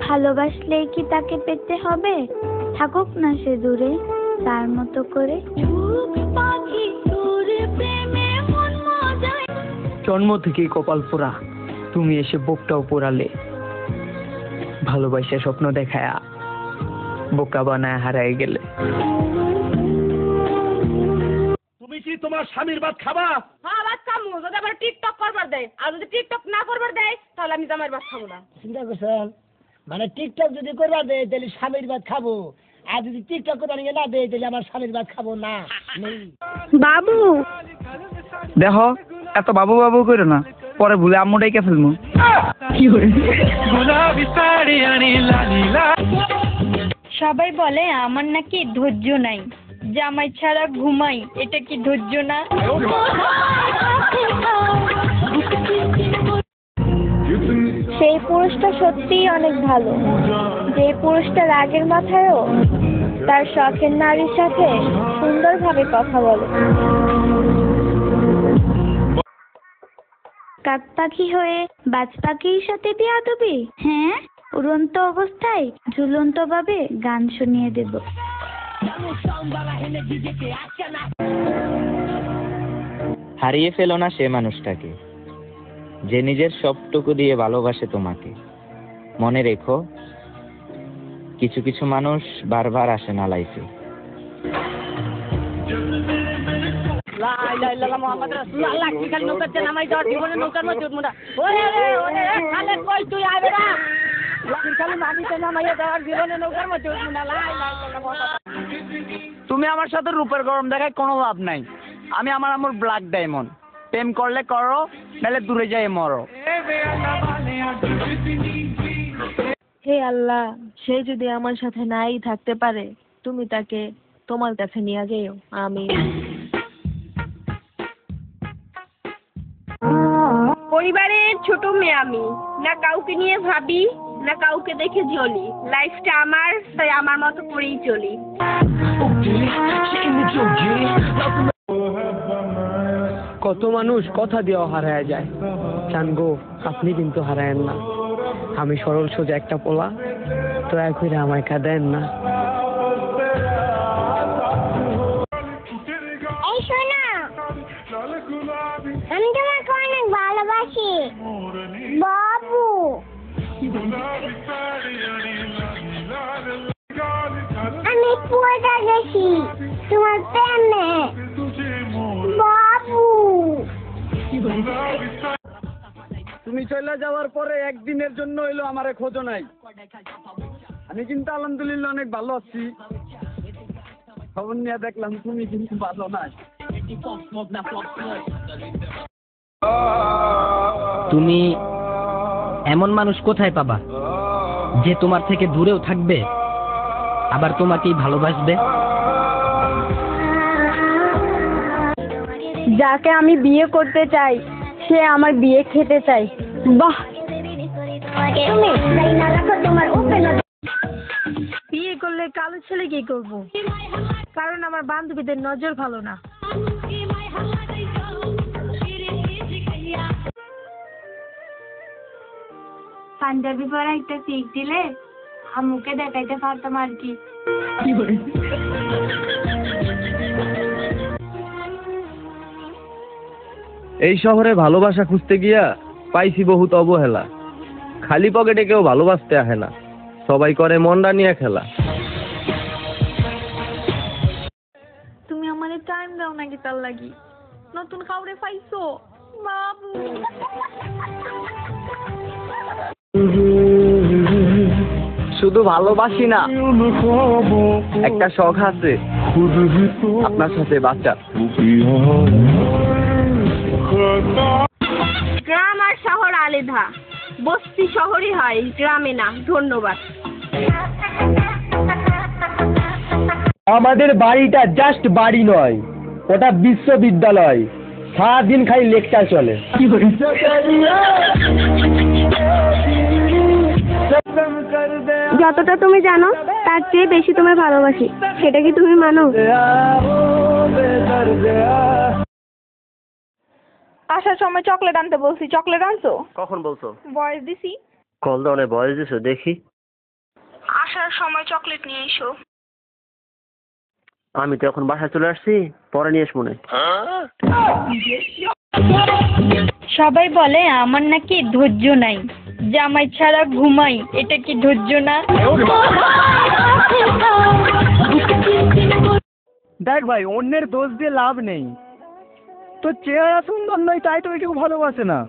ভালোবাসলেই কি তাকে পেতে হবে? থাকুক না সে দূরে তার মতো করে। জন্ম থেকেই কপাল পোড়া, তুমি এসে বুকটাও পোড়ালে। ভালোবাসা স্বপ্ন দেখায়া বোকা বানায় হারাই গেলে। তুমি কি তোমার স্বামীর ভাত খাবা? হ্যাঁ ভাত খাবো, যদি আবার টিকটক করবার দেয়, আর যদি টিকটক না করবার দেয় তাহলে আমি জামাইয়ের ভাত খাবো না। চিন্তা করছেন? মানে টিকটক যদি করবার দেয় তাহলে স্বামীর ভাত খাবো, আর যদি টিকটক করবার না দেয় তাহলে আমার স্বামীর ভাত খাবো না। বাবু দেখো এত বাবু বাবু করো না, পরে ভুলে আম্মুটাই কে ফেলবো। কি করে সবাই বলে আমার নাকি ধৈর্য নাই, জামাই ছাড়া ঘুমাই, এটা কি ধৈর্য না? সেই পুরুষটা সত্যিই অনেক ভালো, যে পুরুষটা রাগের মাথায়ও তার শখের নারীর সাথে সুন্দরভাবে কথা বলে। কাক পাখি হয়ে বাজ পাখির সাথে বেয়াদবি? হ্যাঁ, উড়ন্ত অবস্থায় ঝুলন্ত ভাবে গান শুনিয়ে দেব। হারিয়ে ফেলো না সে মানুষটাকে, যে নিজের সবটুকু দিয়ে ভালোবাসে তোমাকে। মনে রেখো, কিছু কিছু মানুষ বারবার আসে না লাইফে। তুমি আমার সাথে রূপের গরম দেখায় কোনো লাভ নাই। আমি আমার আম্মুর ব্ল্যাক ডায়মন্ড। প্রেম করলে করো, নাহলে দূরে যাই মরো। হে আল্লাহ, সে যদি আমার সাথে নাই থাকতে পারে, তুমি তাকে তোমার কাছে নিয়ে যেও। আমি পরিবারের ছোট মেয়ে, আমি না কাউকে নিয়ে ভাবি না কাউকে দেখে জ্বলি। লাইফটা আমার, তাই আমার মতো করেই চলি। কত মানুষ কথা দিয়েও হারায় যায়, চানগো আপনি কিন্তু হারায়েন না। আমি সরল সোজা একটা পোলা, দয়া করে আমায় কাঁদেন না। এই শোনো, আমি তোমাকে অনেক ভালোবাসি বাবু। আমি পড়ে গেছি তোমার প্রেমে বাবু। তুমি চলে যাওয়ার পরে একদিনের জন্য হইলো আমারে খোঁজো নাই। আমি কিন্তু আলহামদুলিল্লাহ অনেক ভালো আছি। খবর নিয়ে দেখলাম তুমি কিন্তু ভালো নাই। তুমি এমন মানুষ কোথায় পাবা যে তোমার থেকে দূরেও থাকবে আবার তোমাকেই ভালোবাসবে? যাকে আমি বিয়ে করতে চাই সে আমার বিয়ে খেতে চাই। বাহ, বিয়ে করলে কালো ছেলে কি করব? কারণ আমার বান্ধবীদের নজর ভালো না। পাঞ্জাবি পরা একটা পিক দিলে আম্মুকে দেখাইতে পারতাম আর কি। এই শহরে ভালোবাসা খুঁজতে গিয়া পাইছি বহুত অবহেলা। খালি পকেটে কেউ ভালোবাসতে আহে না, সবাই করে মনটা নিয়ে খেলা। তুমি আমারে টাইম দাও নাকি তার লাগি? নতুন কাউরে পাইছো বাবু? শুধু ভালোবাসি না, একটা শখ আছে আপনার সাথে বাচ্চা। গ্রাম আর শহর আলাদা, বস্তি শহরই হয়, গ্রামে না। ধন্যবাদ। আমাদের বাড়িটা জাস্ট বাড়ি নয়, ওটা বিশ্ববিদ্যালয়। সারাদিন খালি লেকচার চলে। যতটা তুমি জানো তার চেয়ে বেশি তোমায় ভালোবাসি, সেটা কি তুমি মানো? আসার সময় চকলেট আনতে বলছি, চকলেট আনছো? কখন বলছো? বয়স দিছি। কল দাও, বয়স দিছো দেখি। আসার সময় চকলেট নিয়ে এসো। আমি তো এখন বাসায় চলে আসছি, পরে নিয়ে এসবো না। সবাই বলে আমার নাকি ধৈর্য নাই, জামাই ছাড়া ঘুমাই, এটা কি ধৈর্য না? দেখ ভাই, অন্যের দোষ দিয়ে লাভ নেই। তো চেহারা সুন্দর নয় তাই তো কেউ ভালোবাসে না।